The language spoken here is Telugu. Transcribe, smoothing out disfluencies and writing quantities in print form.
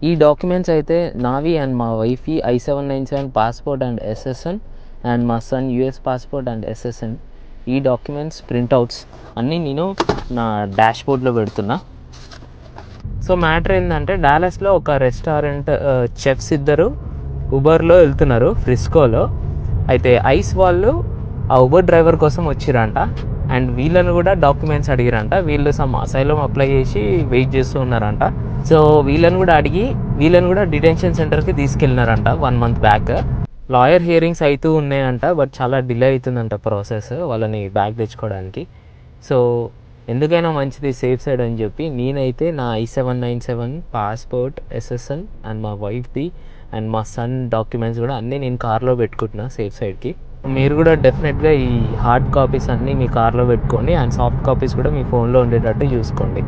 ఈ డాక్యుమెంట్స్ అయితే నావి అండ్ మా వైఫీ I-797 passport and SSN and మా son US passport and SSN. ఈ డాక్యుమెంట్స్ ప్రింట్అవుట్స్ అన్నీ నేను నా డాష్ బోర్డ్లో పెడుతున్నా. సో మ్యాటర్ ఏంటంటే డాలస్లో ఒక రెస్టారెంట్ చెఫ్స్ ఇద్దరు ఉబర్లో వెళ్తున్నారు ఫ్రిస్కోలో. అయితే ఐస్ వాళ్ళు ఆ ఉబర్ డ్రైవర్ కోసం వచ్చిరంట అండ్ వీళ్ళని కూడా డాక్యుమెంట్స్ అడిగిరంట. వీళ్ళు సమ్ అసైలం అప్లై చేసి వెయిట్ చేస్తూ ఉన్నారంట. సో వీళ్ళని కూడా అడిగి వీళ్ళని కూడా డిటెన్షన్ సెంటర్కి తీసుకెళ్ళినారంట 1 month బ్యాక్. లాయర్ హియరింగ్స్ అవుతూ ఉన్నాయంట, బట్ చాలా డిలే అవుతుందంట ప్రాసెస్ వాళ్ళని బ్యాక్ తెచ్చుకోవడానికి. సో ఎందుకైనా మంచిది సేఫ్ సైడ్ అని చెప్పి నేనైతే నా I-797 పాస్పోర్ట్, SSN అండ్ మా వైఫ్ది అండ్ మా సన్ డాక్యుమెంట్స్ కూడా అన్నీ నేను కార్లో పెట్టుకుంటున్నా సేఫ్ సైడ్కి. మీరు కూడా డెఫినెట్గా ఈ హార్డ్ కాపీస్ అన్నీ మీ కార్లో పెట్టుకోండి అండ్ సాఫ్ట్ కాపీస్ కూడా మీ ఫోన్లో ఉండేటట్టు చూసుకోండి.